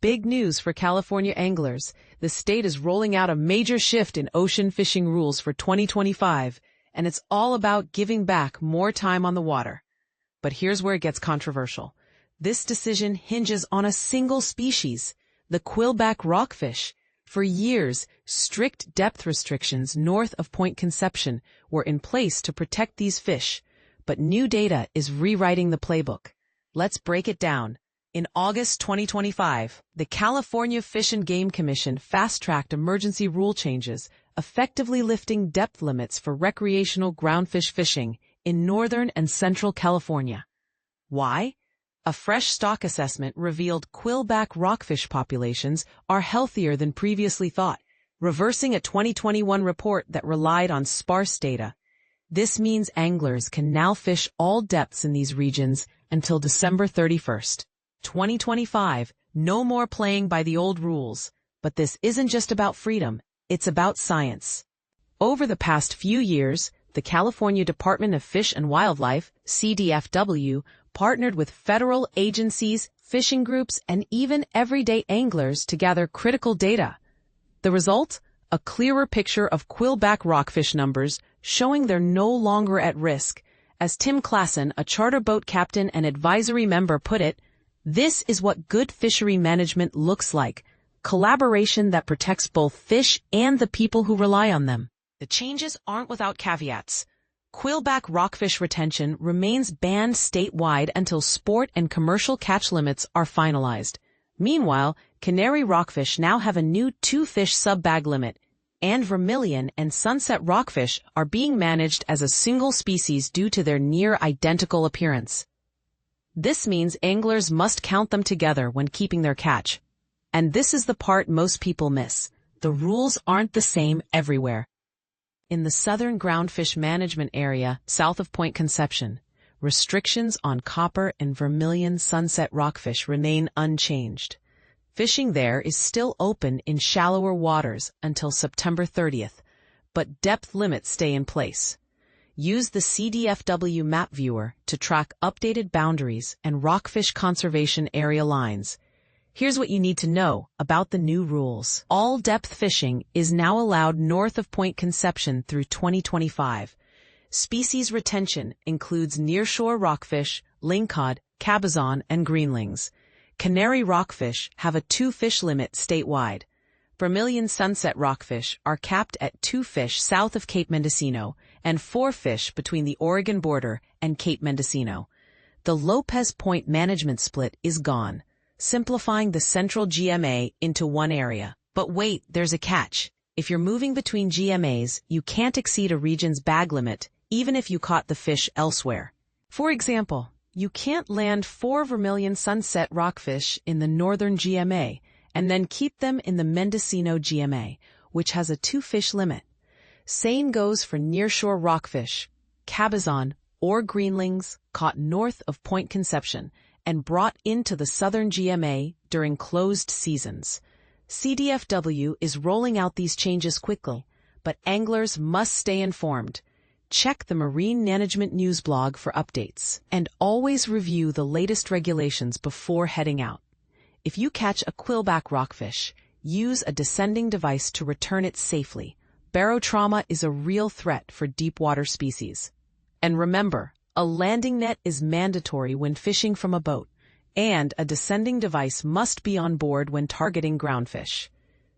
big news for California anglers. The state is rolling out a major shift in ocean fishing rules for 2025, and it's all about giving back more time on the water. But here's where it gets controversial. This decision hinges on a single species, the Quillback rockfish. For years, strict depth restrictions north of Point Conception were in place to protect these fish, but new data is rewriting the playbook. Let's break it down. In August 2025, the California Fish and Game Commission fast-tracked emergency rule changes, effectively lifting depth limits for recreational groundfish fishing in northern and central California. Why? A fresh stock assessment revealed Quillback rockfish populations are healthier than previously thought, reversing a 2021 report that relied on sparse data. This means anglers can now fish all depths in these regions until December 31st. 2025, no more playing by the old rules. But this isn't just about freedom, it's about science. Over the past few years, the California Department of Fish and Wildlife, CDFW, partnered with federal agencies, fishing groups, and even everyday anglers to gather critical data. The result? A clearer picture of Quillback rockfish numbers, showing they're no longer at risk. As Tim Klassen, a charter boat captain and advisory member, put it, "This is what good fishery management looks like, collaboration that protects both fish and the people who rely on them." The changes aren't without caveats. Quillback rockfish retention remains banned statewide until sport and commercial catch limits are finalized. Meanwhile, canary rockfish now have a new 2-fish sub-bag limit, and vermilion and sunset rockfish are being managed as a single species due to their near-identical appearance. This means anglers must count them together when keeping their catch. And this is the part most people miss. The rules aren't the same everywhere. In the southern groundfish management area, south of Point Conception, restrictions on copper and vermilion sunset rockfish remain unchanged. Fishing there is still open in shallower waters until September 30th, but depth limits stay in place. Use the CDFW map viewer to track updated boundaries and rockfish conservation area lines. Here's what you need to know about the new rules. All depth fishing is now allowed north of Point Conception through 2025. Species retention includes nearshore rockfish, lingcod, cabezon, and greenlings. Canary rockfish have a 2-fish limit statewide. Vermilion sunset rockfish are capped at 2 fish south of Cape Mendocino and 4 fish between the Oregon border and Cape Mendocino. The Lopez Point management split is gone, simplifying the central GMA into one area. But wait, there's a catch. If you're moving between GMAs, you can't exceed a region's bag limit, even if you caught the fish elsewhere. For example, you can't land 4 vermilion sunset rockfish in the northern GMA and then keep them in the Mendocino GMA, which has a 2-fish limit. Same goes for nearshore rockfish, cabezon, or greenlings caught north of Point Conception and brought into the southern GMA during closed seasons. CDFW is rolling out these changes quickly, but anglers must stay informed. Check the Marine Management News blog for updates, and always review the latest regulations before heading out. If you catch a Quillback rockfish, use a descending device to return it safely. Barotrauma is a real threat for deep-water species. And remember, a landing net is mandatory when fishing from a boat, and a descending device must be on board when targeting groundfish.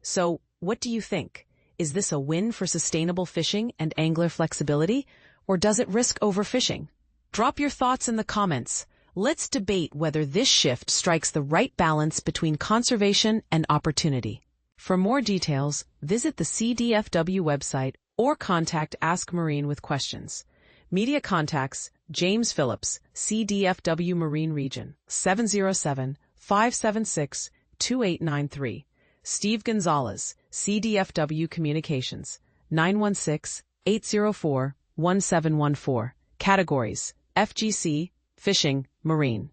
So, what do you think? Is this a win for sustainable fishing and angler flexibility, or does it risk overfishing? Drop your thoughts in the comments. Let's debate whether this shift strikes the right balance between conservation and opportunity. For more details, visit the CDFW website or contact Ask Marine with questions. Media contacts: James Phillips, CDFW Marine Region, 707-576-2893. Steve Gonzalez, CDFW Communications, 916-804-1714. Categories: FGC, Fishing, Marine.